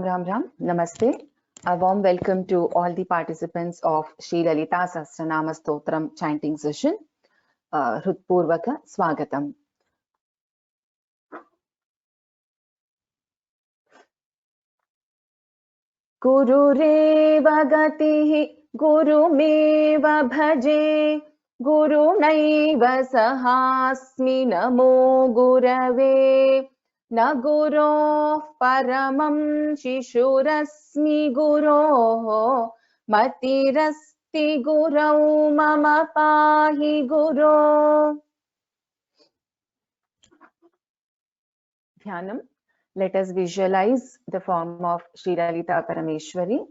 Ram Ram. Namaste. A warm welcome to all the participants of Sri Lalita Sahasranama Stotram chanting session. Hrutpurvaka Swagatam. Gurureva gatihi gurumeva bhaje gurunaiva sahasmi namo gurave na guroh paramam shishurasmi guroh matirasti gurau mama pahi guro. Dhyanam. Let us visualize the form of Sri Lalita Parameshwari.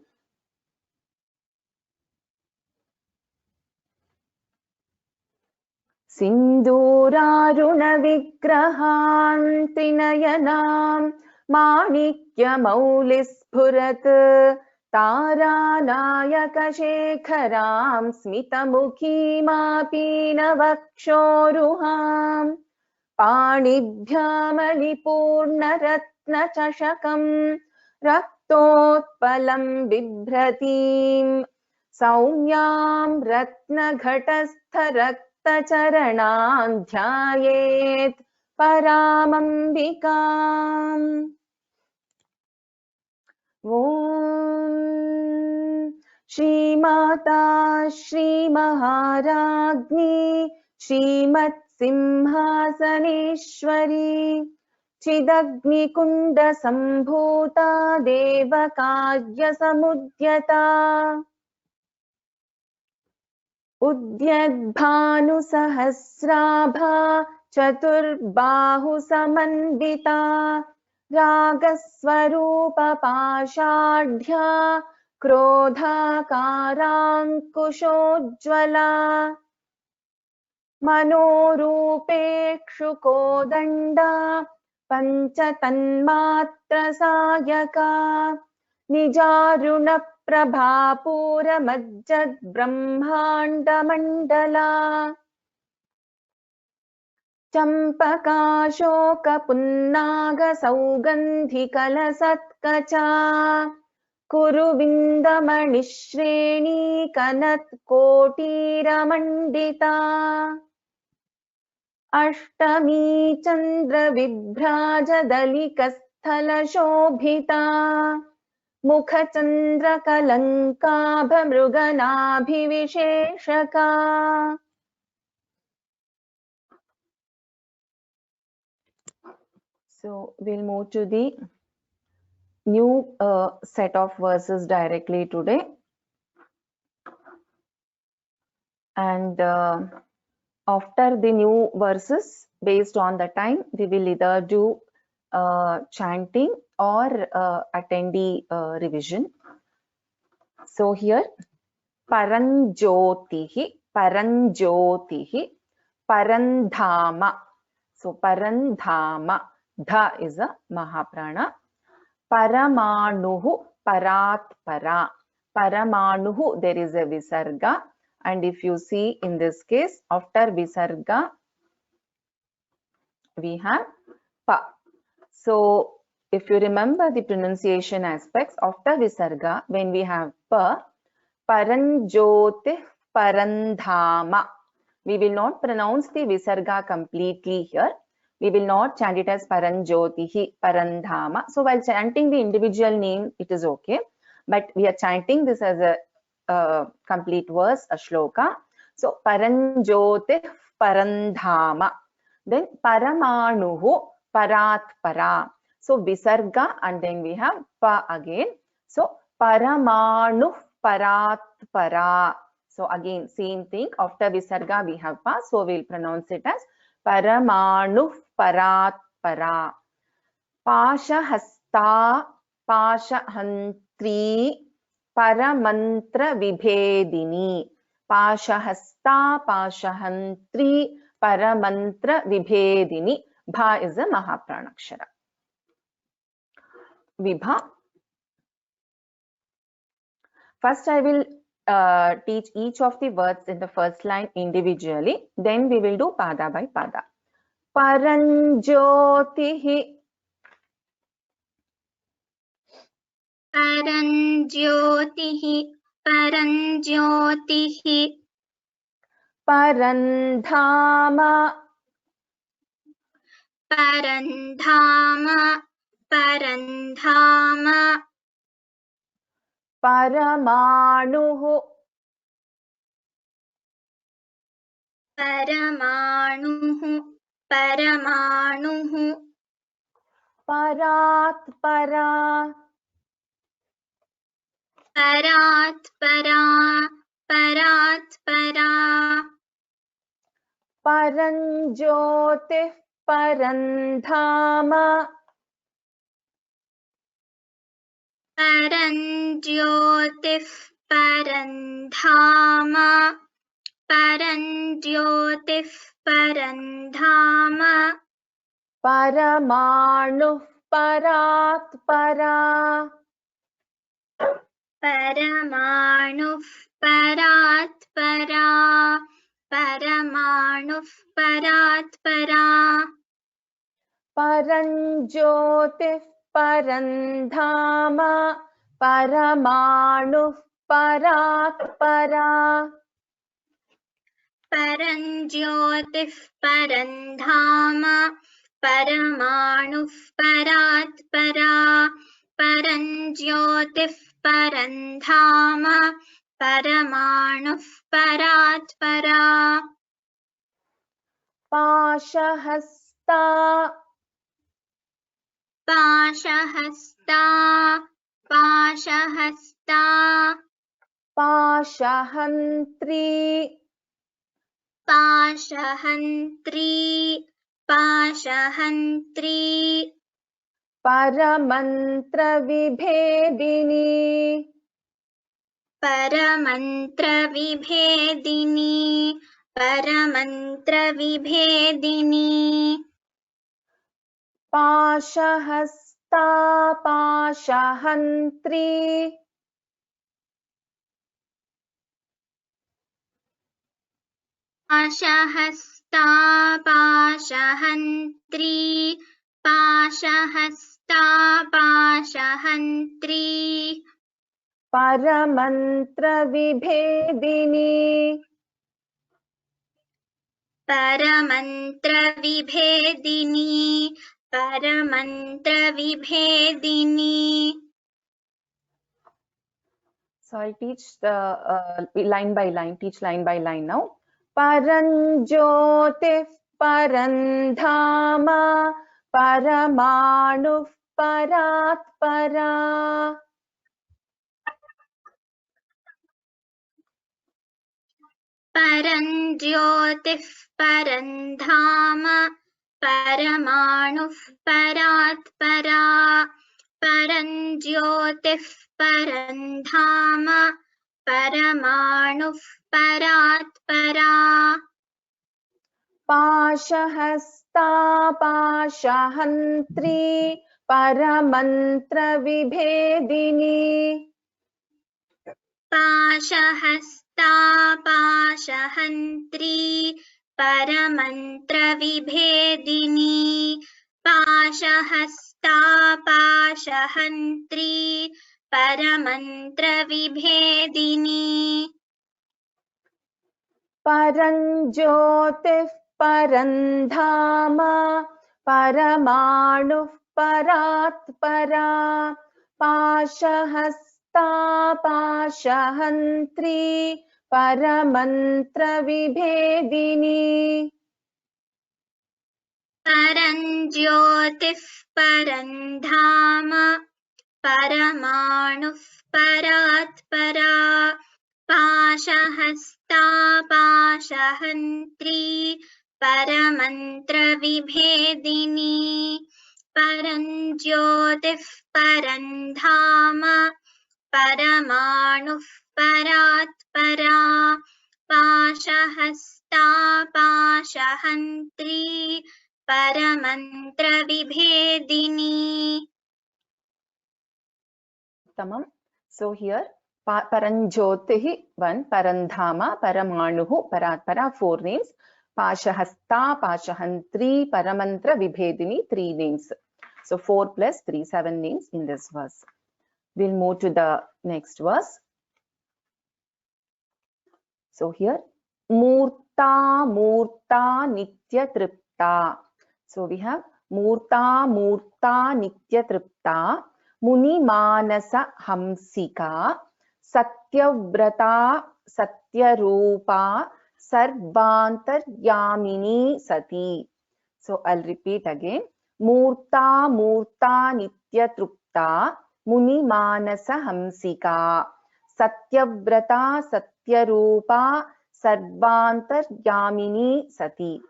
Sindhuraruna vigrahan trinayanam manikya-maulis-phurat taranayaka shekharam smitamukhim-apina-vakshoruham पाणिभ्यामलिपूर्णरत्नचषकं रक्तोत्पलं बिभ्रतीं सौम्यां रत्नघटस्थरक्तचरणां ध्यायेत् परामम्बिकाम्। ॐ श्रीमाता श्रीमहाराज्ञी श्रीमत् सिंहासनेश्वरी चिदग्निकुण्ड सम्भूता देवकार्यसमुद्यता उद्यद्भानुसहस्राभा चतुर्बाहुसमन्विता रागस्वरूपपाषाढ्या क्रोधाकाराङ्कुशोज्ज्वला मनोरूपेक्षुकोदण्डा पञ्चतन्मात्रसायका निजारुणप्रभापूरमज्जद्ब्रह्माण्डमण्डला चम्पकाशोकपुन्नागसौगन्धिकलसत्कचा कुरुविन्दमणिश्रेणीकनत्कोटीरमण्डिता अष्टमी चन्द्रविभ्राजदलिकस्थलशोभिता मुखचन्द्रकलङ्काभमृगनाभिविशेषका So we'll move to the new set of verses directly today, and after the new verses, based on the time, we will either do chanting or attendee revision. So here, Paranjyotihi, Paranjyotihi, Parandhama. So Parandhama, Dha is a Mahaprana. Paramanuhu, Paratpara. Paramanuhu, there is a Visarga. And if you see in this case, after Visarga, we have Pa. So if you remember the pronunciation aspects, after Visarga, when we have Pa, Paranjyoti, Parandhama. We will not pronounce the Visarga completely here. We will not chant it as Paranjyotihi, Parandhama. So while chanting the individual name, it is okay. But we are chanting this as a complete verse, a shloka. So Paranjyoti Parandhama. Then Paramanuhu Paratpara. So Visarga and then we have Pa again. So Paramanu Paratpara. So again same thing. After Visarga we have Pa. So we'll pronounce it as Paramanu Paratpara. Pashahasta Pashahantri Paramantra Vibhedini. Pashahasta Pashahantri Paramantra Vibhedini. Bha is a Mahapranakshara. Vibha. First I will teach each of the words in the first line individually. Then we will do pada by pada. Paranjyotihi. परञ्ज्योतिः परञ्ज्योतिः परन्धाम परन्धाम परन्धाम परमाणुः परमाणुः परमाणुः परात् परा परात् परा परात् परा परञ्ज्योतिः परन्धाम परञ्ज्योतिः परन्धाम परञ्ज्योतिः परन्धाम परमाणुः परात् परा परमाणुः परात् परा परमाणुः परात् परा परञ्ज्योतिः परन्धाम परमाणुः परात् परा परञ्ज्योतिः परन्धाम परमाणुः परात् परा परञ्ज्योतिः परन्धाम परमाणुः परात् परा पाशहस्ता पाशहस्ता पाशहस्ता पाशहन्त्री पाशहन्त्री पाशहन्त्री परमन्त्रविभेदिनी परमन्त्रविभेदिनी परमन्त्रविभेदिनी पाशहस्ता पाशहन्त्री पाशहस्ता पाशहन्त्री पाशहस्ता पाशहन्त्री परमन्त्रविभेदिनी परमन्त्रविभेदिनी परमन्त्रविभेदिनी. So I'll teach the line by line, teach line by line now. Paranjyotif parandhama paramanuh parat para. परञ्ज्योतिः परन्धाम परमाणुः परात् परा परञ्ज्योतिः परन्धाम परमाणुः परात् परा पाशहस्ता पाशहन्त्री परमन्त्रविभेदिनी पाशहस्ता पाशहन्त्री परमन्त्रविभेदिनी पाशहस्ता पाशहन्त्री परमन्त्रविभेदिनी परञ्ज्योतिः परन्धाम परमाणुः परात् परा पाशहस्ता पाशहन्त्री परमन्त्रविभेदिनी परञ्ज्योतिः परन्धाम परमाणुः परात् परा पाशहस्ता पाशहन्त्री परमन्त्रविभेदिनी परञ्ज्योतिः परन्धाम परमाणुः परात् परा पाशहस्ता पाशहन्त्री परमन्त्रविभेदिनी. Tamam. So here Paranjyotihi 1, Parandhama, Paramanuhu, Paratpara 4 names, Pashahasta, Pashahantri, Paramantra Vibhedini 3 names. So 4 plus 3, 7 names in this verse. We'll move to the next verse. So here, Murta Murta Nitya Tripta. So we have Murta Murta Nitya Tripta, Muni Manasa Hamsika, Satyavrata Satyarupa, Sarvantaryamini Sati. So I'll repeat again. Murta Murta Nitya Tripta, Muni Manasa Hamsika, Satyavrata Satyarupa, Sarvantaryamini Sati.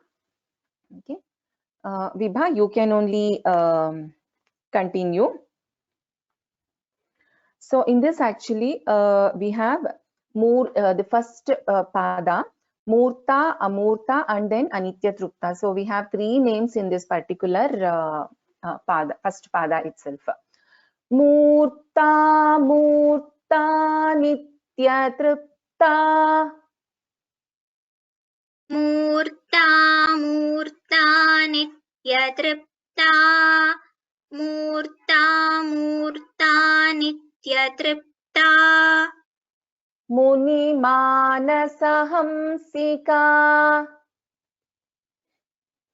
Okay. Vibha, you can only continue. So in this actually we have the first pada, Murta, Amurta, and then Anitya Trupta. So we have three names in this particular pada, first pada itself. Murta Murta Nitya Trupta. Murta Murta Nitya Tripta. Murta Murta Nitya Tripta. Muni Manasa Hamsika.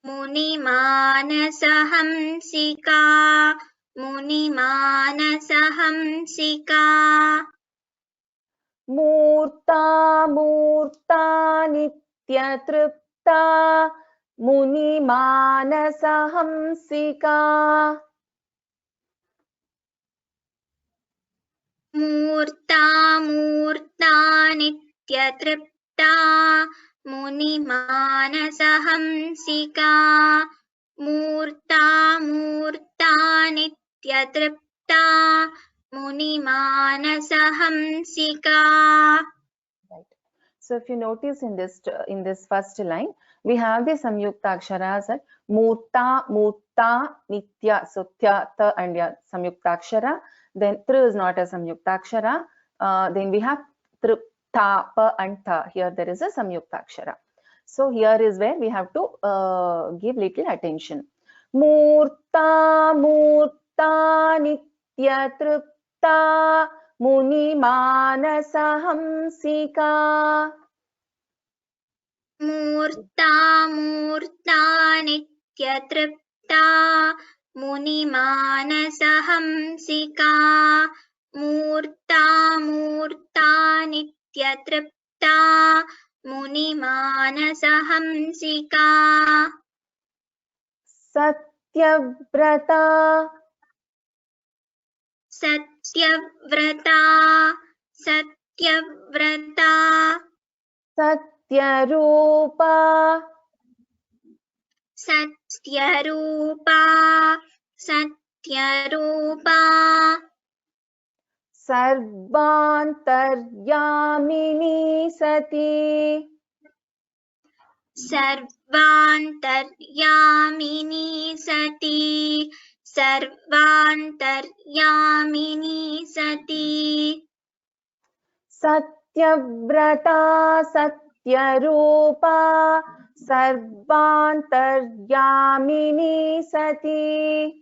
Muni Manasa Hamsika. Muni Manasa Hamsika. Murta Murta Nitya Tripta, Muni Manasa Hamsika. Murta Murta Nitya Tripta, Muni Manasa Hamsika. Murta Murta Nitya Tripta, Muni Manasa Hamsika. Right. So if you notice in this first line, we have the Samyukta Aksharas at Murta, Murta, Nitya. So Tya, Ta and Ya Samyukta Akshara. Then Tr is not a Samyukta Akshara. Then we have Tr, Ta, Pa and Ta. Here there is a Samyukta Akshara. So here is where we have to give little attention. Murta, Murta, Nitya Tripta, Muni Manasa Hamsika. Murta Murta Nitya Tripta, Muni Manasa Hamsika. Murta Murta Nitya Tripta, Muni Manasa Hamsika. Satyavrata. Satyavrata. Satyavrata. Satyarupa. Satyarupa. Satyarupa. Sarvantaryamini Sati. Sarvantaryamini Sati. Sarvantaryamini Sati. Satyavrata Satyarupa, Sarvantaryamini Sati.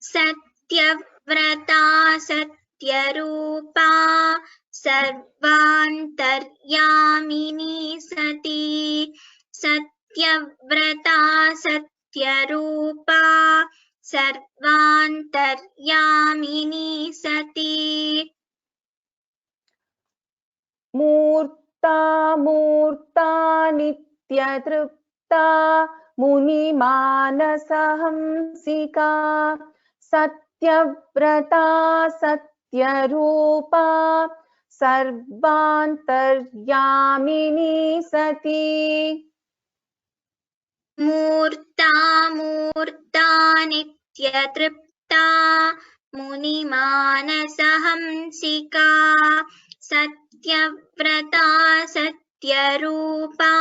Satyavrata Satyarupa, Sarvantaryamini Sati. Satyavrata Satyarupa, Sarvantaryamini Sati. Murta Murta Nitya Tripta, Muni Manasa Hamsika. Satyavrata Satyarupa, Sarvantaryamini Sati. Murta Murta Nitya Tripta, Muni Manasa Hamsika. Satyavrata Satyarupa,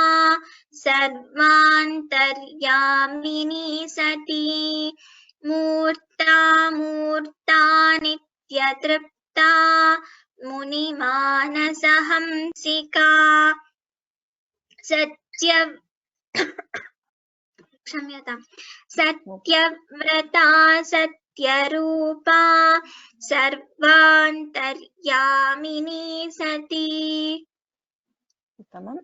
Sarvantaryamini Sati. Murta Murta Nitya Tripta, Muni Manasa Hamsika. क्षम्यतां. Satyavrata नित्यरूपा सर्वान्तर्यामिनी Sati. Uttamam.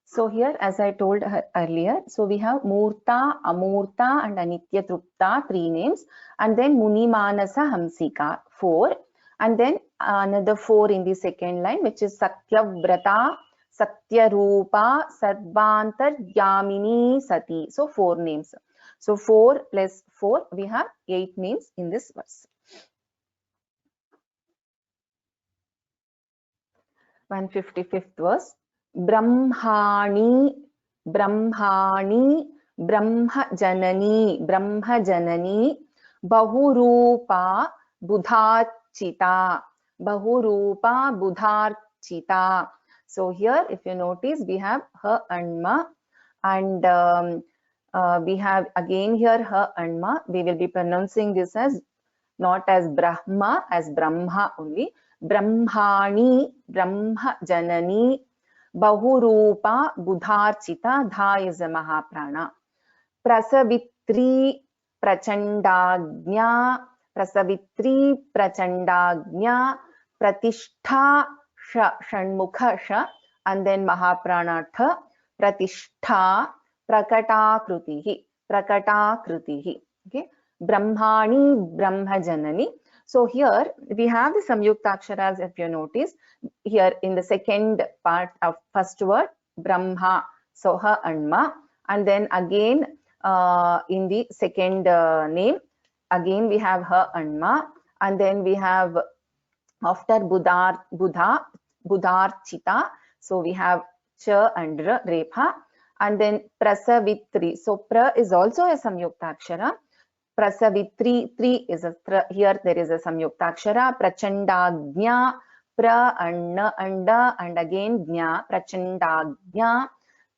So here, as I told her earlier, so we have Murta, Amurta and Anitya Trupta, 3 names, and then Muni Manasa Hamsika, 4, and then another 4 in the second line, which is Satyavrata, Satyarupa, Sarvantar Yamini Sati. So 4 names. So 4 plus 4, we have 8 names in this verse. 155th verse. Brahmani, Brahmani, Brahma Janani, Bahurupa, Budhachita, Bahurupa, Budhachita. So here, if you notice, we have her anma, and we have again here her anma. We will be pronouncing this as not as Brahma, as Brahma only. Brahmani, Brahma Janani, Bahurupa, Budharchita, Dha is a Mahaprana. Prasavitri, Prachandagnya, Prasavitri, Prachandagnya, Pratishtha, Shanmukha Sha, and then Mahaprana Tha, Pratishtha, Prakatakrutihi, Prakatakrutihi. Okay. Brahmani, Brahma Janani. So here we have the Samyuktaksharas, if you notice, here in the second part of first word, Brahma, so her Anma, and then again in the second name, again we have her Anma, and then we have after Buddha, Budharchita, so we have Cha and Repha, and then Prasavitri, so Pra is also a Samyuktakshara. Prasavitri, 3 is a, here there is a Samyuktakshara, Prachandagnya, Pra, Anda, and again Gnya, Prachandagnya,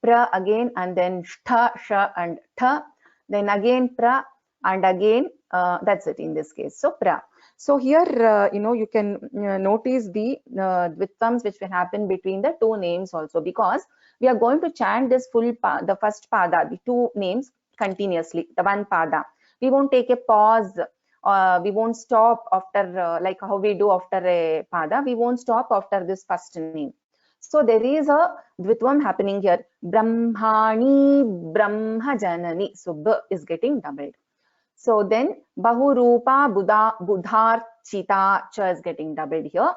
Pra again, and then Shtha, Sha, and Tha, then again Pra, and again, that's it in this case, so Pra. So here, you can notice the dvitams which will happen between the 2 names also, because we are going to chant this full, the first pada, the 2 names continuously, the 1 pada. We won't take a pause, we won't stop after, like how we do after a pada, we won't stop after this first name. So there is a dvitvam happening here, Brahmani, Brahma Janani, so B is getting doubled. So then Bahurupa, Budharchita, Cha is getting doubled here,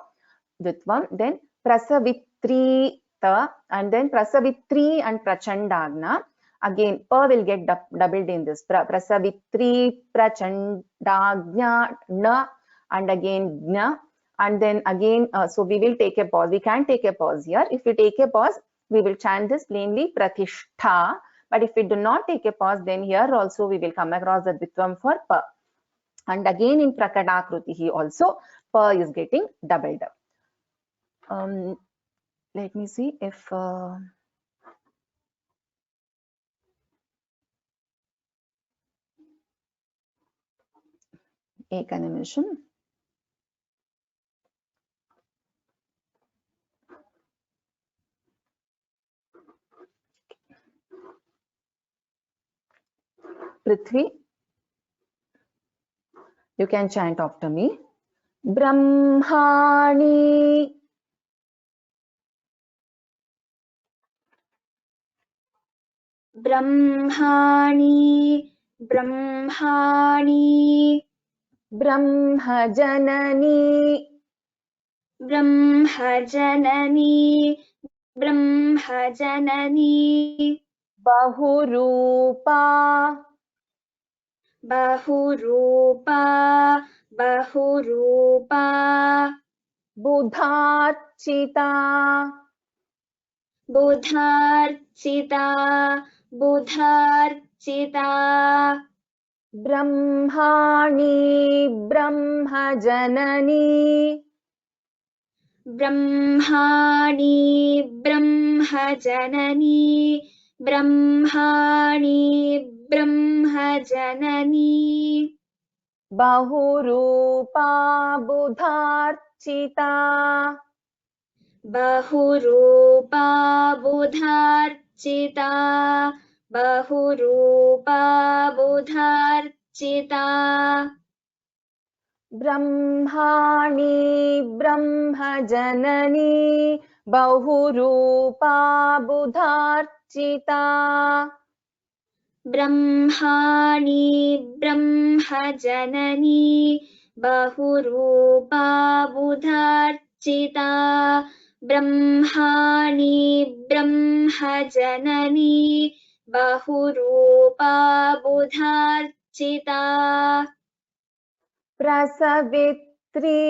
dvitvam. Then Prasavitri, Ta, and then Prasavitri and Prachandagna. Again, Pa will get doubled in this. Prasavitri, Prachandagnya, Na, and again Gna. And then again, so we will take a pause. We can take a pause here. If we take a pause, we will chant this plainly Pratishtha. But if we do not take a pause, then here also we will come across the dvitvam for Pa. And again in Prakatakrutihi also, Pa is getting doubled. Let me see if... एक निमिषम. Prithvi, you can chant after me. Brahmani, Brahmani, Brahmani, Brahma Janani, Brahma Janani, Brahma Janani, Bahurupa, Bahurupa, Bahurupa, Budharchita, Budharchita, Budharchita, Brahmani, Brahma Janani, Brahmani, Brahma Janani, Brahmani, Brahma Janani, Bahurupa, Budharchita, Bahurupa, Budharchita, Bahurupa, Budharchita, ब्रह्माणि ब्रह्मजननी बहुरूपा बुधार्चिता ब्रह्माणि ब्रह्मजननी बहुरूपा बुधार्चिता ब्रह्माणि ब्रह्मजननी बहुरूपा बुधार्चिता प्रसवित्री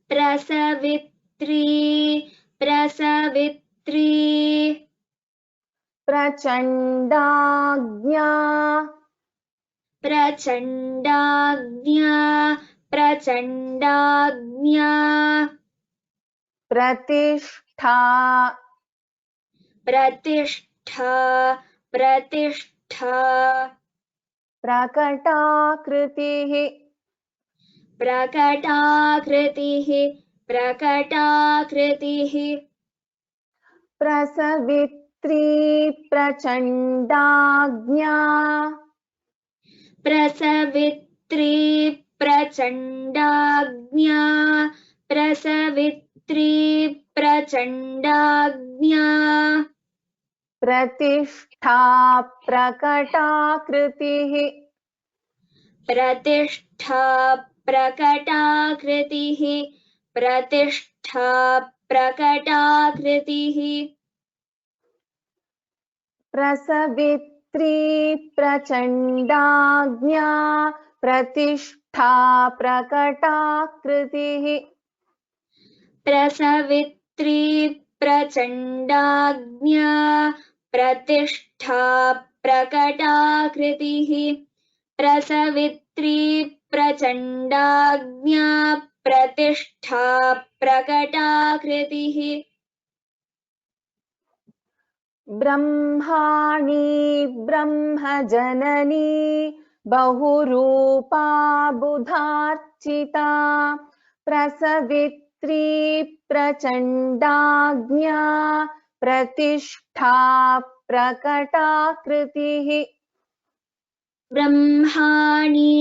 प्रसवित्री प्रसवित्री प्रचण्डाज्ञा प्रचण्डाज्ञा प्रचण्डाज्ञा प्रतिष्ठा प्रतिष्ठा प्रतिष्ठा प्रकटाकृतिः प्रकटाकृतिः प्रकटाकृतिः प्रसवित्री प्रचण्डाज्ञा प्रसवित्री प्रचण्डाज्ञा प्रसवित्री प्रचण्डाज्ञा प्रतिष्ठा प्रकटाकृतिः प्रतिष्ठा प्रकटाकृतिः प्रतिष्ठा प्रकटाकृतिः प्रसवित्री प्रचण्डाज्ञा प्रतिष्ठा प्रकटाकृतिः प्रसवित्री प्रचण्डाज्ञा प्रतिष्ठा प्रकटाकृतिः प्रसवित्री प्रचण्डाज्ञा प्रतिष्ठा प्रकटाकृतिः ब्रह्माणि ब्रह्मजननी बहुरूपा बुधार्चिता प्रसवित्री प्रचण्डाज्ञा प्रतिष्ठा प्रकटाकृतिः ब्रह्माणि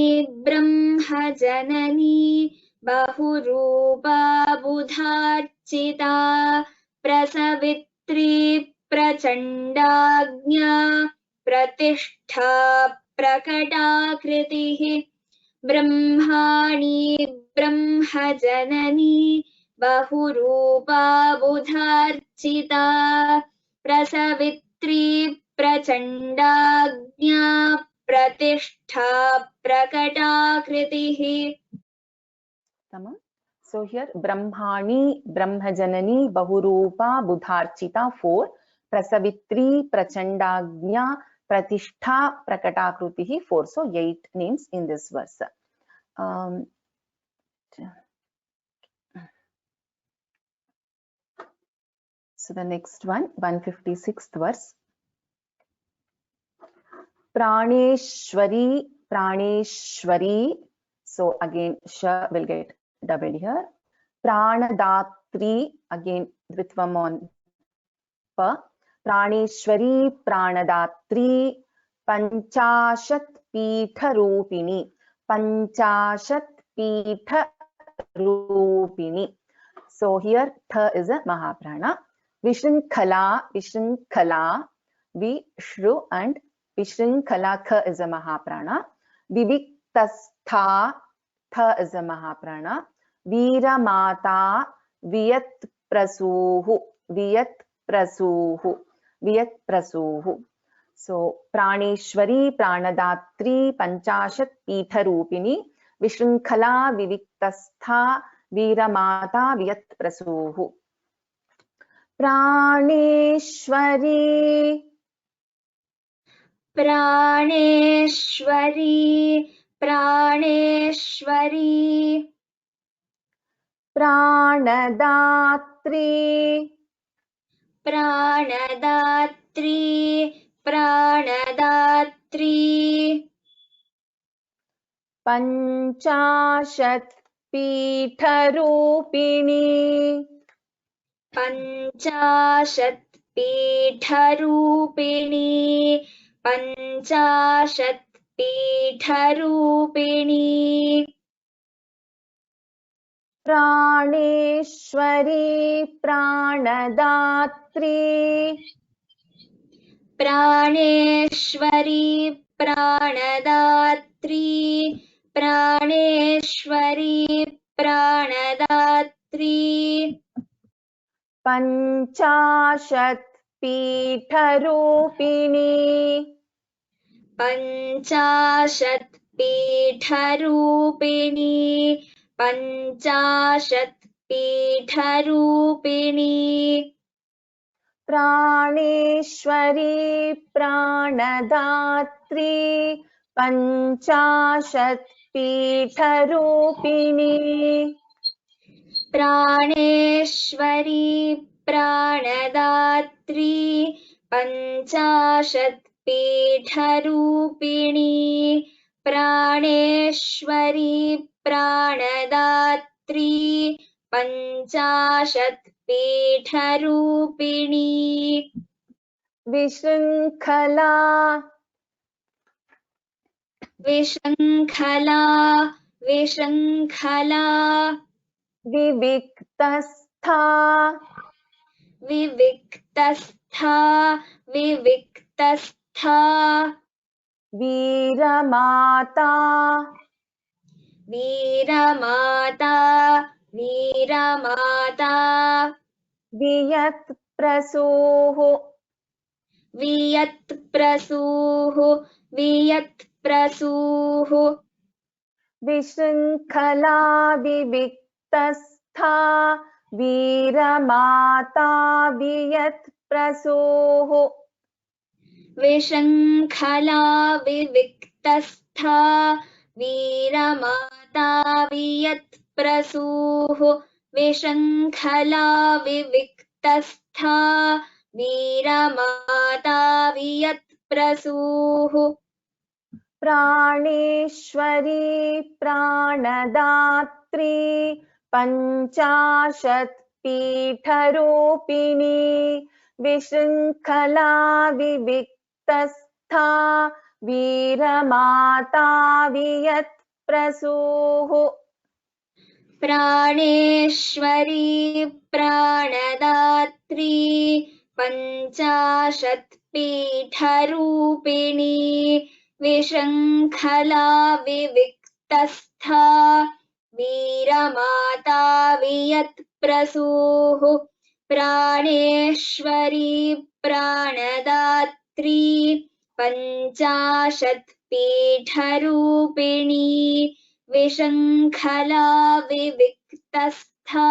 ब्रह्मजननी बहुरूपा बुधार्चिता प्रसवित्री प्रचण्डाज्ञा प्रतिष्ठा प्रकटाकृतिः ब्रह्माणि ब्रह्मजननी बहुरूपा बुधार्चिता प्रसवित्री प्रचण्डाज्ञा प्रतिष्ठा प्रकटाकृतिः Tamam. So here Brahmani, Brahmajanani, Bahurupa, Budharchita 4, Prasavitri, Prachandagnya, Pratishtha, Prakatakrutihi 4. So 8 names in this verse. So the next one, 156th verse. Praneshwari, Praneshwari. So again, Sha will get doubled here. Pranadatri, again, Dvitvam on Pa. Praneshwari, Pranadatri, Panchashat Pitha Rupini. Panchashat Pitha Rupini. So here, Tha is a Mahaprana. Vishrinkhala, Vishrinkhala, Vishru and Vishrinkhala, Kha is a Mahaprana. Viviktastha, Tha is a Mahaprana. Veeramata, Viyat Prasuhu, Viyat Prasuhu, Viyat Prasuhu. So, Praneshwari, Pranadatri, Panchashat, Pitha Rupini, Vishrinkhala, Viviktastha, Veeramata, Viyat Prasuhu. Praneshwari, Praneshwari, Praneshwari, Pranadatri, Pranadatri, Pranadatri, Panchashat Pitha Rupini, Panchashat Pitha Rupini, Panchashat पीठरूपिणी प्राणेश्वरी प्राणदात्री प्राणेश्वरी प्राणदात्री प्राणेश्वरी प्राणदात्री पञ्चाशत् पीठरूपिणी पञ्चाशत् पीठरूपिणी पञ्चाशत् पीठरूपिणी प्राणेश्वरी प्राणदात्री पञ्चाशत् पीठरूपिणी प्राणेश्वरी प्राणदात्री पञ्चाशत् पीठरूपिणी प्राणेश्वरी प्राणदात्री पञ्चाशत् पीठरूपिणी विशृङ्खला विशृङ्खला विशृङ्खला विविक्तस्था विविक्तस्था विविक्तस्था वीरमाता वीरमाता वीरमाता वियत्प्रसूः वियत्प्रसूः वियत्प्रसूः विशृङ्खला विविक्तस्था वीरमाता वियत्प्रसूः विशृङ्खला विविक्तस्था वीरमाता वियत्प्रसूः विशृङ्खला विविक्तस्था वीरमाता वियत्प्रसूः प्राणेश्वरी प्राणदात्री पञ्चाशत् पीठरूपिणी विशृङ्खला विविक्तस्था वीरमाता वियत्प्रसूः प्राणेश्वरी प्राणदात्री पञ्चाशत् पीठरूपिणी विशृङ्खला विविक्तस्था वीरमाता वियत्प्रसूः प्राणेश्वरी प्राणदात्री पञ्चाशत् पीठरूपिणी विशृङ्खला विविक्तस्था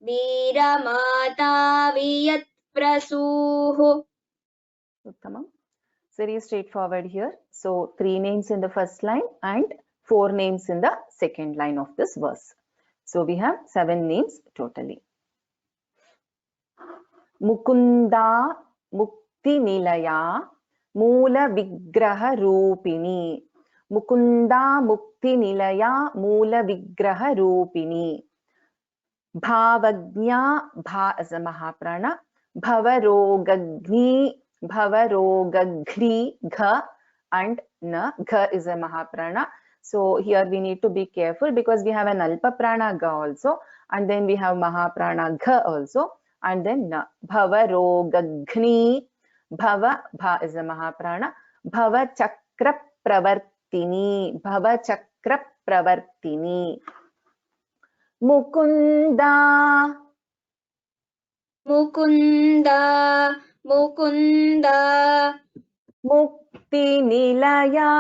वीरमाता वियत्प्रसूः Uttamam. Very straightforward here. So 3 names in the first line and 4 names in the second line of this verse. So we have 7 names totally. Mukunda Mukti Nilaya Moola Vigraha Rupini. Mukunda Mukti Nilaya Moola Vigraha Rupini. Bhavagnya Bha as a Mahaprana. Bhavarogagni Bhavarogagri Gha and Na. Gha is a Mahaprana. So here we need to be careful because we have an Alpa Prana Ga also, and then we have Mahaprana Gha also, and then Na. Bhavarogagni Bhava Bha is a Mahaprana. Bhava Chakra Pravartini. Bhava Chakra Pravartini. Mukunda Mukunda Mukunda Mukti Nilaya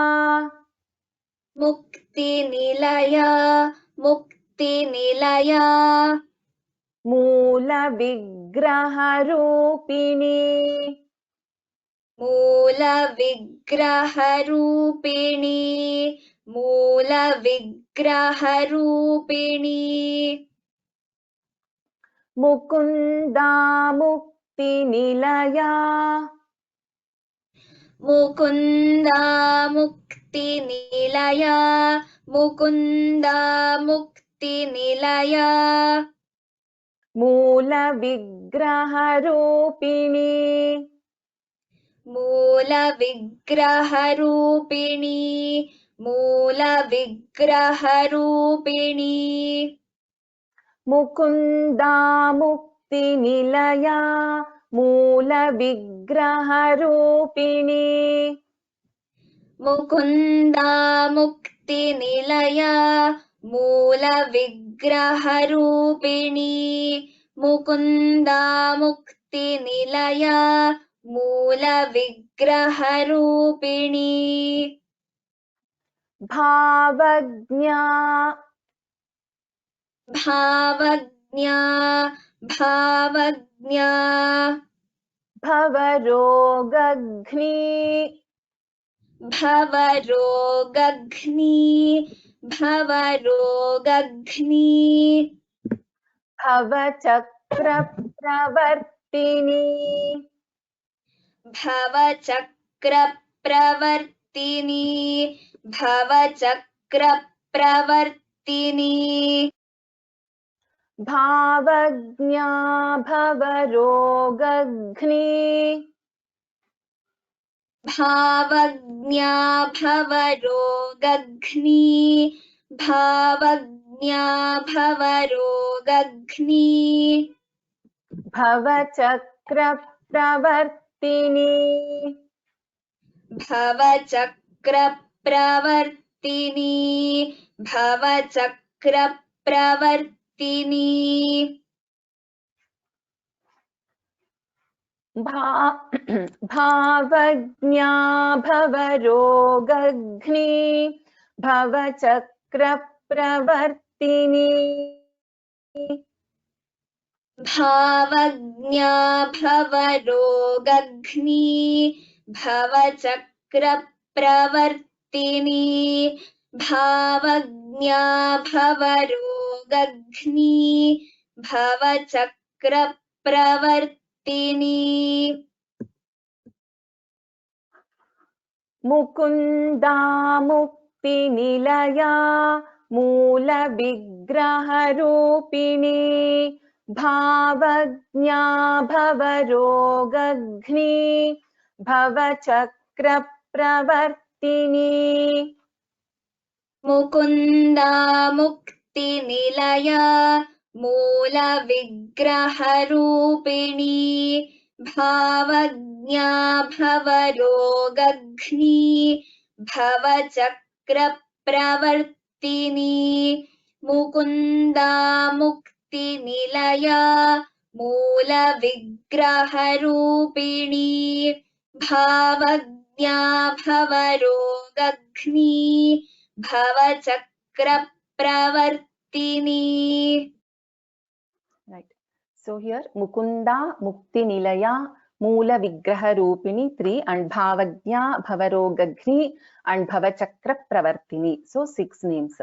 मुक्तिनिलया मुक्तिनिलया Moola Vigraha Rupini. मूलविग्रहरूपिणी मूलविग्रहरूपिणी Mukunda Mukti Nilaya Mukunda मुक्तिनिलया Mukunda मुक्तिनिलया Moola Vigraha Rupini. मूलविग्रहरूपिणी मूलविग्रहरूपिणी Mukunda मुक्तिनिलया मूलविग्रहरूपिणी Mukunda मुक्तिनिलया मूलविग्रहरूपिणी Mukunda मुक्तिनिलया मूलविग्रहरूपिणी भावज्ञा भावज्ञा भावज्ञा भवरोगघ्नी भवरोगघ्नी भवरोगघ्नी भवचक्रप्रवर्तिनी भवचक्रप्रवर्तिनी भवचक्रप्रवर्तिनी भावज्ञा भवरोगघ्नी भावज्ञा भवरोगघ्नी भावज्ञा भवरोगघ्नी भवचक्रप्रवर्तिनी भवचक्रप्रवर्तिनी भवचक्रप्रवर्तिनी भावज्ञा भवरोगघ्नी भवचक्रप्रवर्तिनी भावज्ञा भवरोगघ्नी भवचक्रप्रवर्तिनी भावज्ञा भवरोगघ्नी भवचक्रप्रवर्तिनी Mukunda मुक्तिनिलया मूलविग्रहरूपिणी भावज्ञा भवरोगघ्नी भवचक्रप्रवर्तिनी Mukunda मुक्तिनिलया मूलविग्रहरूपिणी भावज्ञा भवरोगघ्नी भवचक्रप्रवर्तिनी Mukunda मुक्तिनिलया मूलविग्रहरूपिणी भावज्ञा भवरोगघ्नी भवचक्रप्रवर्तिनी. Right. So here Mukunda Mukti Nilaya Moola Vigraha Rupini 3 and Bhavagnya Bhavarogagni and Bhavachakra Pravartini. So 6 names.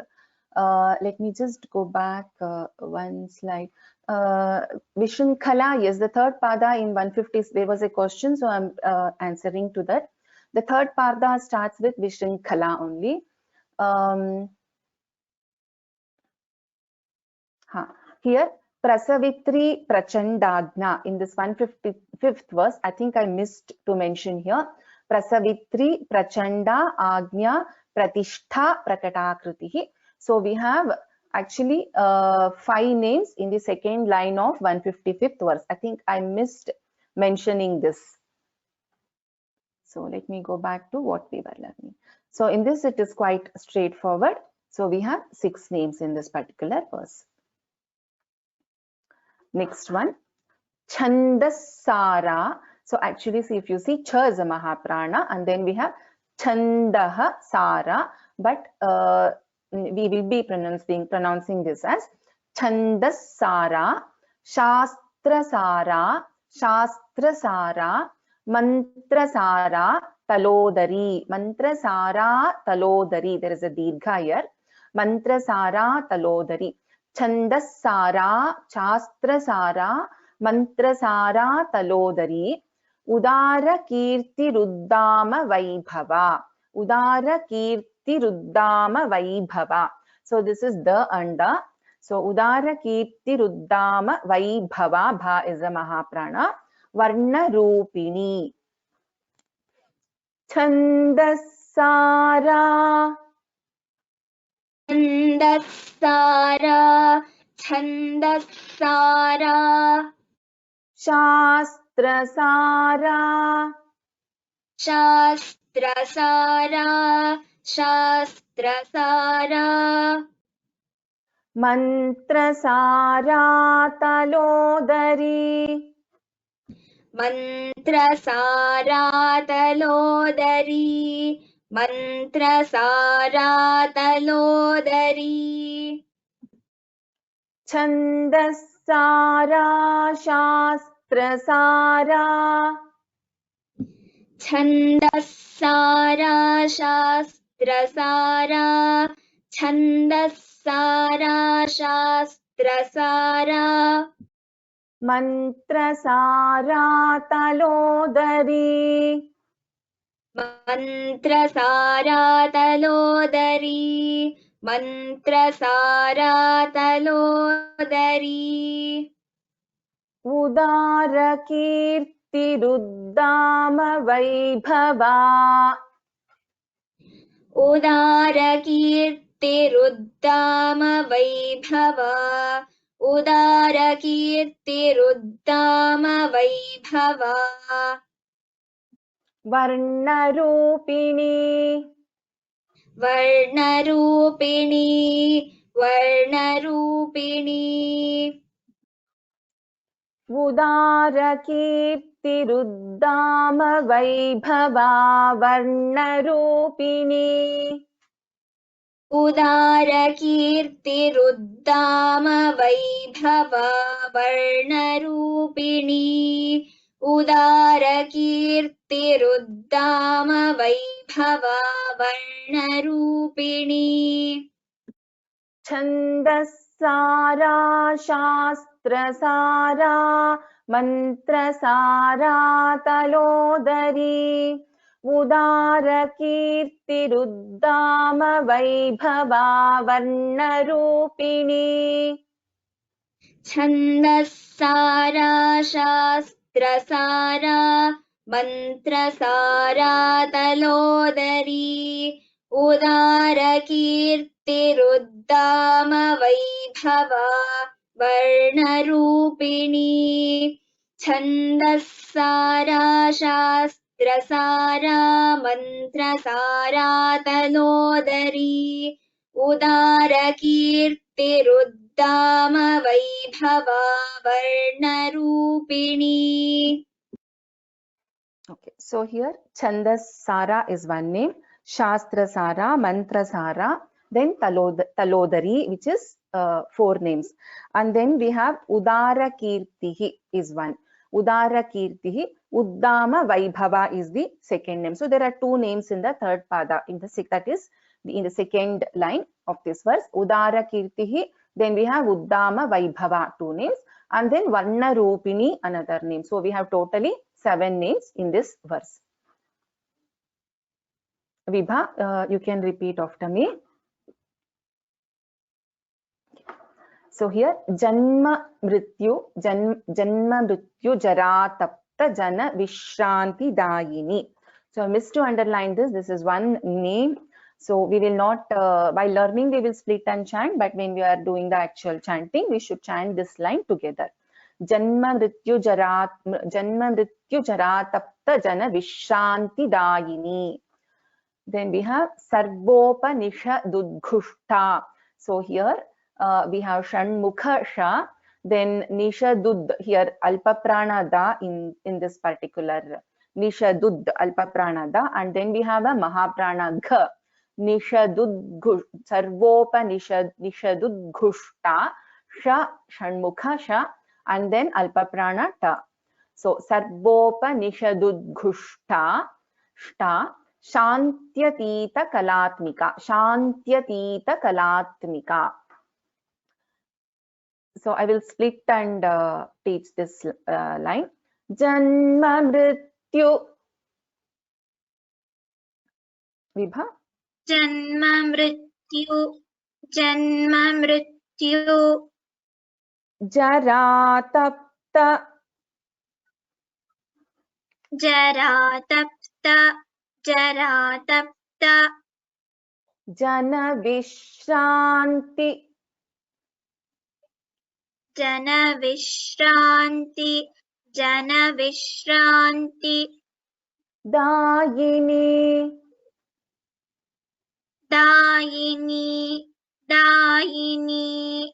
Let me just go back one slide. Vishunkhala, yes, the third pada in 150. There was a question, so I'm answering to that. The third pada starts with Vishunkhala only. Here Prasavitri Prachandagna in this 155th verse, I think I missed to mention here. Prasavitri Prachanda Agnya Pratishtha Prakatakritihi. So we have actually 5 names in the second line of 155th verse. I think I missed mentioning this. So let me go back to what we were learning. So in this it is quite straightforward. So we have 6 names in this particular verse. Next one, Chandasara. So actually, see, if you see, Cha is a Mahaprana, and then we have Chandaha Sara, but we will be pronouncing this as Chandasara, Shastrasara, Shastrasara, Mantrasara, Talodari, Mantrasara, Talodari. There is a Dirgha here. Mantrasara, Talodari. Chandasara, Shastrasara, Mantrasara, Talodari, Udara Kirti Ruddama Vaibhava. Udara Kirti Ruddama Vaibhava. So this is the and the. So Udara Kirti Ruddama Vaibhava. Bha is a Mahaprana. Varna Rupini. छन्दस्सारा छन्दस्सारा छन्दस्सारा शास्त्रसारा शास्त्रसारा शास्त्रसारा मन्त्रसारा तलोदरी मन्त्रसारा तलोदरी मन्त्रसारा तलोदरी छन्दस्सारा शास्त्रसारा छन्दस्सारा शास्त्रसारा छन्दस्सारा शास्त्रसारा मन्त्रसारा तलोदरी मन्त्रसारा तलोदरी मन्त्रसारा तलोदरी उदारकीर्तिरुद्दाम Vaibhava उदारकीर्तिरुद्दाम Vaibhava उदारकीर्तिरुद्दाम Vaibhava वर्णरूपिणी वर्णरूपिणी वर्णरूपिणी उदारकीर्तिरुद्दाम Vaibhava वर्णरूपिणी उदारकीर्तिरुद्दाम Vaibhava वर्णरूपिणी उदारकीर्तिरुद्दाम Vaibhava वर्णरूपिणी छन्दस्सारा शास्त्रसारा मन्त्रसारा तलोदरी उदारकीर्तिरुद्दाम Vaibhava वर्णरूपिणी छन्दस्सारा शास्त्रसारा मन्त्रसारा तलोदरी उदारकीर्तिरुद्दाम Vaibhava वर्णरूपिणी छन्दस्सारा शास्त्रसारा मन्त्रसारा तलोदरी उदारकीर्तिरुद्दाम Vaibhava वर्णरूपिणी. Okay, so here Chandassara is one name, Shastrasara, Mantrasara, then Talodari, which is 4 names. And then we have Udara Kirtihi is one. Udara Kirtihi, Uddama Vaibhava is the second name. So there are 2 names in the third pada, that is in the second line of this verse. Udara Kirtihi, then we have Uddama Vaibhava, 2 names. And then Varna Rupini, another name. So we have totally 7 names in this verse. Vibha, you can repeat after me. So here, Janma Mrityu, Janma Mrityu Jara Tapta Jana Vishranti Dayini. So I missed to underline this. This is one name. So we will not, by learning, we will split and chant. But when we are doing the actual chanting, we should chant this line together. Janma Mrityu Jara Tapta Jana Vishranti Dayini. Then we have Sarvopanisha Dudghushta. So here we have Shanmukha Sha, then Nishadud, here Alpaprana Da in this particular Nishadud Alpaprana Da, and then we have a Mahaprana Gha, Nishadud Sarvopanishadud Ghushta, Sha Shanmukha Sha, and then Alpaprana Ta. So Sarvopanishadud Ghushta, Shta, Shantyatita Kalatmika, Shantyatita Kalatmika. So I will split and teach this line. Janma Mrityu. Vibha? Janma Mrityu Jara Tapta जरातप्त जनविश्रान्ति जनविश्रान्ति जनविश्रान्ति दायिनी दायिनी दायिनी.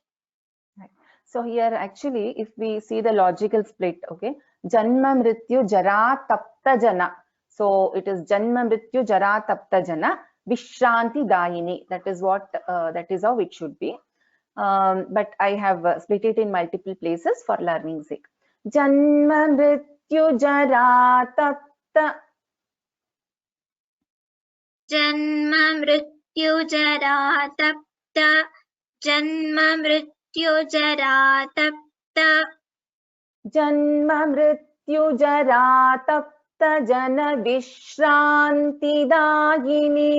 So here actually if we see the logical split, okay, Janma Mrityu Jara Tapta Jana. So it is Janma Mrityu Jara Tapta Jana Vishranti Dayini. That is what, that is how it should be. But I have split it in multiple places for learning sake. Janma Mrityu Jara Tapta. Janma Mrityu Jara Tapta Janma Mrityu Jara Tapta Janma Mrityu Jara Tapta Jana Vishranti Dayini.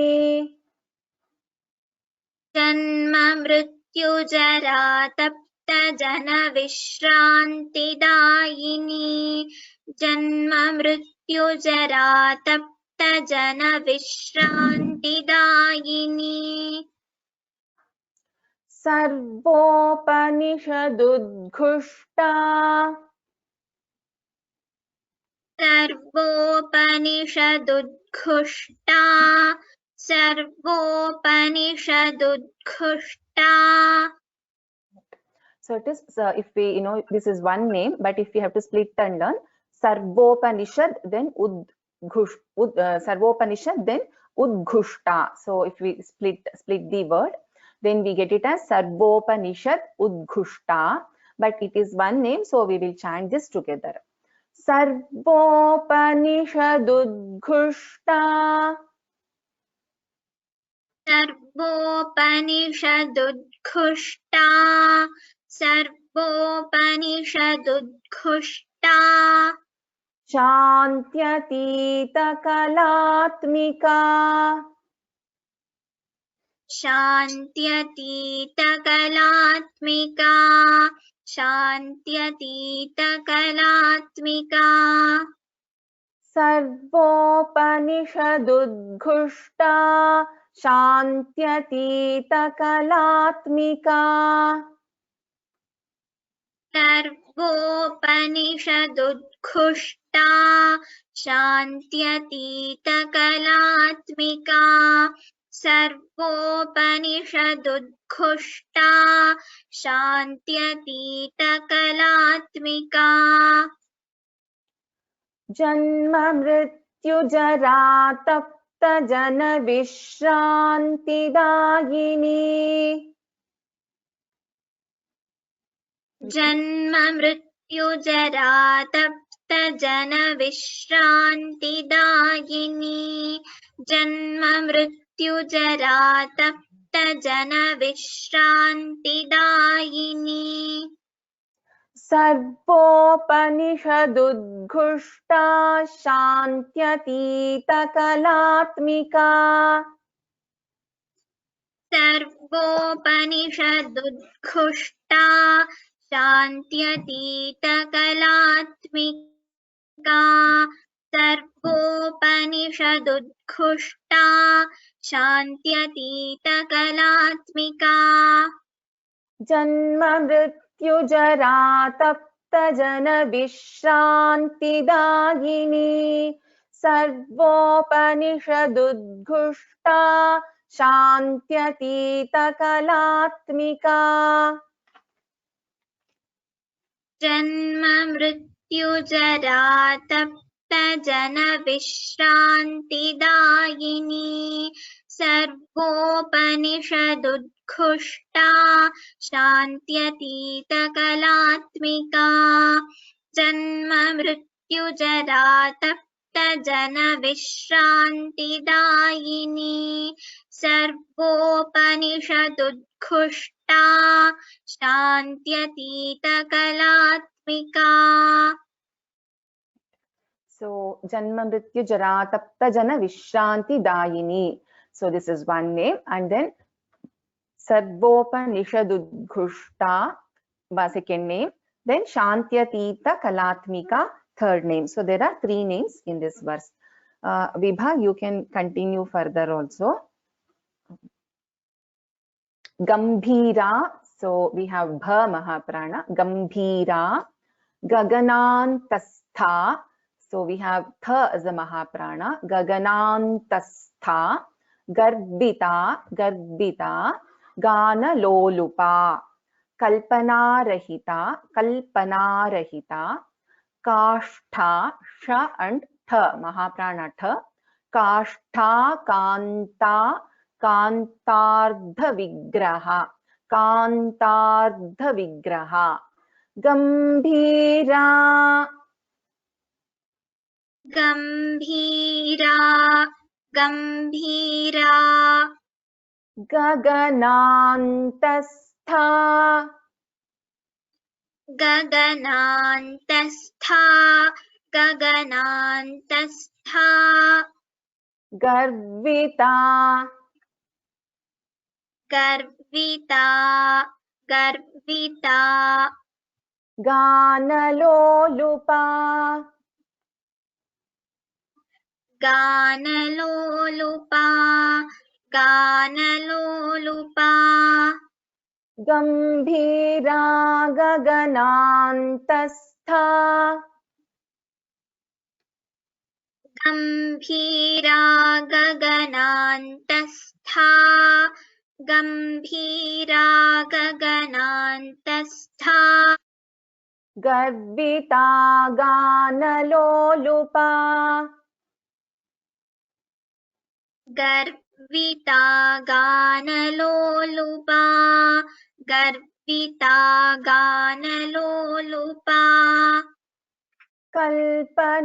Janma Mrityu Jara Tapta Jana Vishranti Dayini. Janma Mrityu Jara Tapta Jana Vishranti Dayini. Sarvopanishadudghushta. Sarvopanishadudghushta Sarvopanishadudghushta. So it is, if we, this is one name, but if we have to split and learn, Sarvopanishad, then Sarvopanishad, then Udghushta. So if we split the word, then we get it as Sarvopanishad Udghushta, but it is one name, so we will chant this together. Sarvopanishad Udghushta. Sarvopanishadudghushta Sarvopanishadudghushta. Shantyatita Kalatmika. Shantyatita Kalatmika Shantyatita Kalatmika. Sarvopanishadudghushta Shantyatita Kalatmika. Sarvopanishadudghushta Shantyatita Kalatmika. Sarvopanishadudghushta Shantyatita Kalatmika. Janma Mrityu Jara Tapta Jana Vishranti Dayini. Janma Mrityu Jara Tapta Jana Vishranti Dayini. Janma Mrityu Jara Tapta Jana Vishranti Dayini. Sarvopanishadudghushta Shantyatita Kalatmika. Sarvopanishadudghushta Shantyatita Kalatmika. Sarvopanishadudghushta Shantyatita Kalatmika. Janma Mrityu Jara Tapta Jana Vishranti Dayini. Sarvopanishadudghushta Shantyatita Kalatmika. Janma Mrityu Jara Tapta Jana Vishranti Dayini. Sarvopanishadudghushta Shantyatita Kalatmika. Janma Mrityu Jara Tapta Jana Vishranti Dayini. Sarvopanishadudghushta Shantyatita Kalatmika. So Janma Mrityu Jara Tapta Jana Vishranti Dayini. So this is one name, and then Sarvopanishadudghushta, second name, then Shantyatita Kalatmika, third name. So there are three names in this verse. Vibha, you can continue further also. Gambhira, so we have bha mahaprana. Gambhira, gaganantastha, so we have tha as a mahaprana. Gaganantastha, garbita, garbita, gana lolupa, kalpana rahita, kalpana rahita, kashtha, sha and tha, mahaprana tha, kashtha kanta, कांतार्ध विग्रह, कांतार्ध विग्रह, गंभीरा, गंभीरा, गंभीरा, गगनान्तस्था, गगनान्तस्था, गगनान्तस्था, गर्विता, गर्विता, गर्विता, गानलोलुपा, गानलोलुपा, गानलोलुपा, गंभीरा गगनान्तस्था, गंभीरा गगनान्तस्था, गंभीरा गगनान्तस्था, गर्विता गानलोलुपा, गर्विता गानलोलुपा, गर्विता गानलोलुपा, कल्पनारहिता,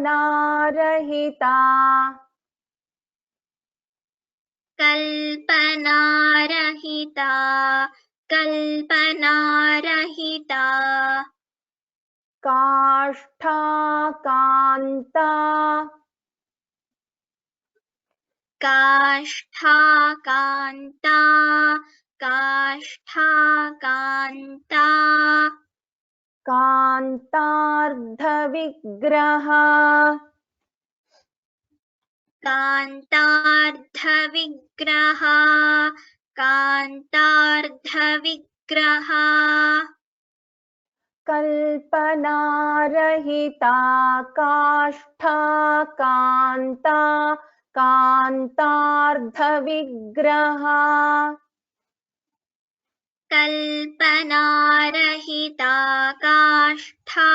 कल्पनारहिता, कल्पनारहिता, काष्ठा कान्ता, काष्ठा कान्ता, काष्ठा कान्ता, कान्तार्धविग्रह, कान्तार्धविग्रह, कान्तार्धविग्रह, कल्पनारहिता काष्ठा कान्ता, कान्तार्धविग्रह, कल्पनारहिता काष्ठा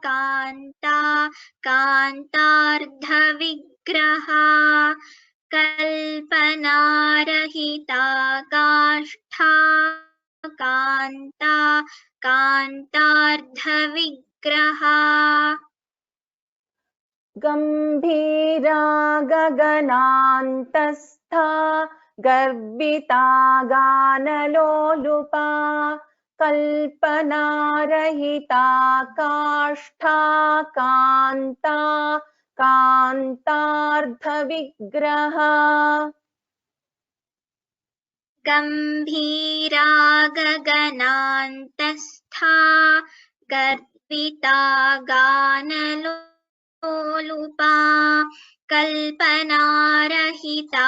कान्ता, कान्तार्धविग्रह, कल्पनारहिता काष्ठा कान्ता, कान्तार्धविग्रह, गंभीरा गगनान्तस्था, गर्विता गानलोलुपा, कल्पनारहिता काष्ठा कान्ता, कान्तार्धविग्रह, गंभीरा गगनान्तस्था, गर्विता गानलोलुपा, कल्पनारहिता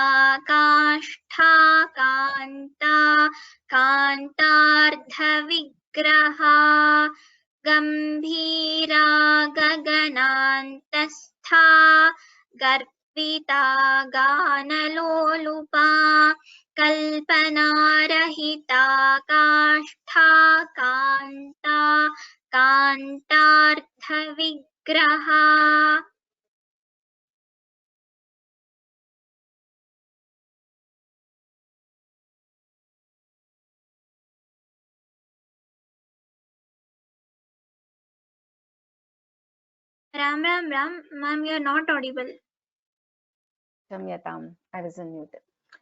काष्ठा कान्ता, कान्तार्धविग्रह, गंभीरा गगनान्तस्था, गर्विता गानलोलुपा, कल्पनारहिता काष्ठा कान्ता, कान्तार्धविग्रह, Ram, ma'am, you are not audible. Shamyatam, I was on mute.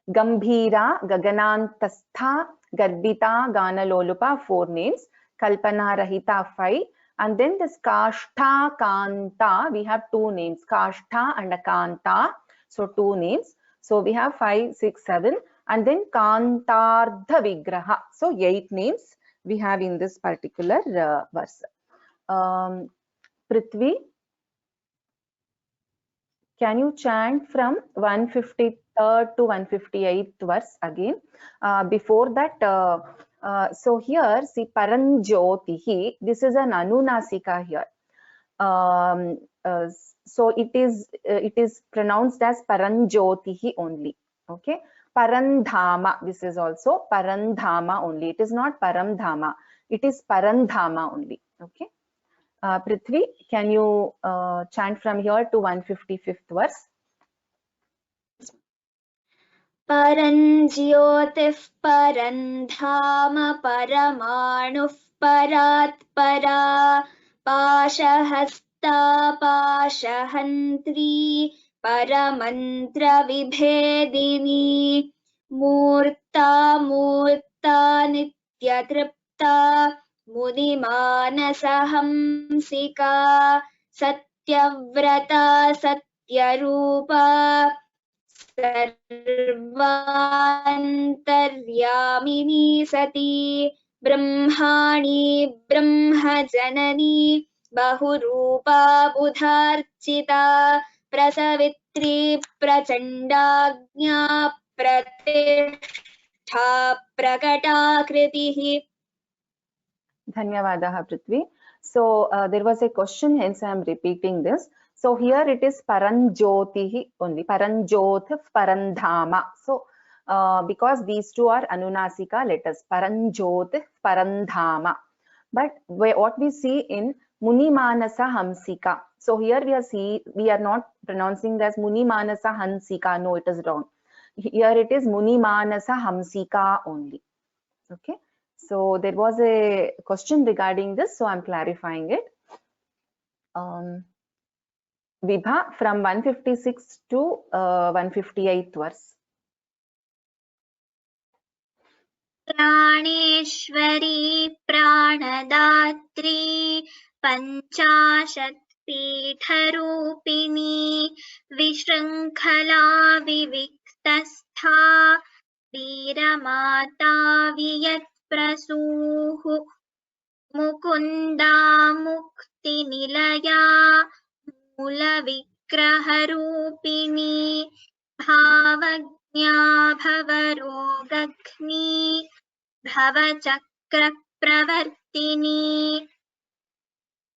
Gambhira, Gaganantastha, Garbita, Ganalolupa, 4 names. Kalpana Rahita, 5. And then this Kashtha, Kanta, we have 2 names. Kashtha and Kanta, so 2 names. So we have 5, 6, 7. And then Kantardha Vigraha, so 8 names we have in this particular verse. Prithvi, can you chant from 153rd to 158th verse again? Before that, so here see Paranjyotihi, this is an Anunasika here. So it is pronounced as Paranjyotihi only. Okay, Parandhama, this is also Parandhama only. It is not Paramdhama. It is Parandhama only. Okay. Prithvi, can you chant from here to 155th verse? Paranjyotif parandhama paramanuh parat para pashahasta pashahantri paramantra vibhedini murta murta nityatripta mudimanasaham satyavrata satyarupa सर्वान्तर्यामिनी सती ब्रह्माणि ब्रह्मजननी बहुरूपा बुधार्चिता प्रसवित्री प्रचण्डाज्ञा प्रतिष्ठा प्रकटाकृतिः. Dhanyavadaha Prithvi. So there was a question, hence I am repeating this. So here it is Paranjyotihi only, Paranjyoth, Parandhama. So because these two are Anunasika letters, Paranjyoth, Parandhama. But what we see in Munimanasa Hamsika. So here we are not pronouncing as Munimanasa Hansika. No, it is wrong. Here it is Munimanasa Hamsika only. Okay. So there was a question regarding this, so I'm clarifying it. Vibha, from 156 to 158th verse. प्राणेश्वरी प्राणदात्री पञ्चाशत्पीठरूपिणी विशृङ्खला विविक्तस्था वीरमाता वियत्प्रसूः मुकुन्दा मुक्तिनिलया मूलविग्रहरूपिणी भावज्ञा भवरोगघ्नी भवचक्रप्रवर्तिनी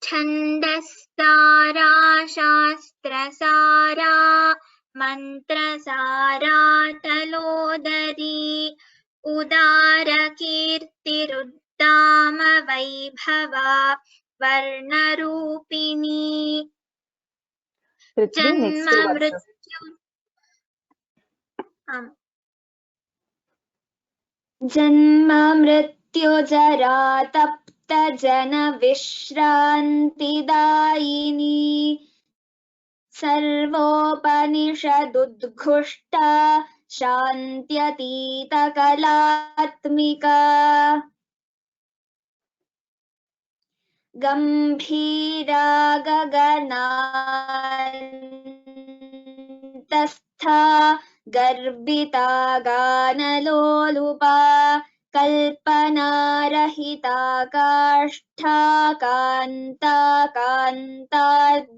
छन्दस्सारा शास्त्रसारा मन्त्रसारा तलोदरी उदारकीर्तिरुद्दाम वैभवा वर्णरूपिणी जन्म मृत्यु जन्म मृत्युजरा तप्त जन विश्रान्तिदायिनी सर्वोपनिषदुद्घुष्टा शान्त्यतीतकलात्मिका गम्भीरा गगनान्तस्था गर्भिता गानलोलुपा कल्पनारहिता काष्ठा कान्ता कान्तार्धविग्रह.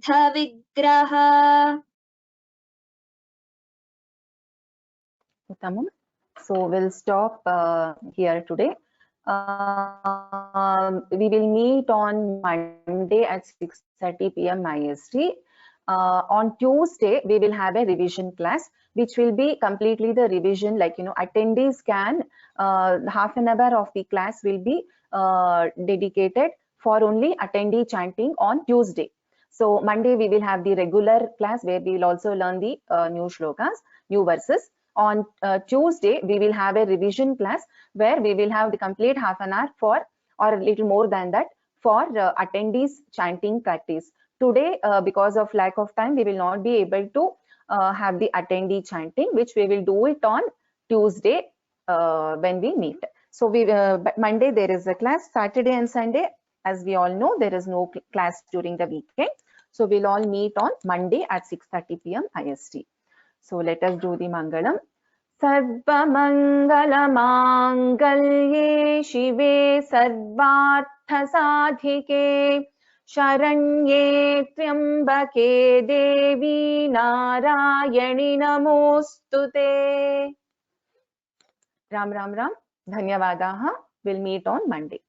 Uttamam. So we'll stop here today. We will meet on Monday at 6:30 p.m. IST. On Tuesday, we will have a revision class, which will be completely the revision, like, attendees can, half an hour of the class will be dedicated for only attendee chanting on Tuesday. So Monday, we will have the regular class where we will also learn the new shlokas, new verses. On Tuesday, we will have a revision class where we will have the complete half an hour for, or a little more than that, for attendees chanting practice. Today, because of lack of time, we will not be able to have the attendee chanting, which we will do it on Tuesday when we meet. So Monday there is a class, Saturday and Sunday, as we all know, there is no class during the weekend. So we'll all meet on Monday at 6:30 p.m. IST. So let us do the Mangalam. Sarva Mangala Mangalye Shive Sarvartha Sadhike शरण्ये त्र्यम्बके देवी नारायणि नमोस्तुते। राम राम राम, धन्यवादाः. We'll meet on Monday.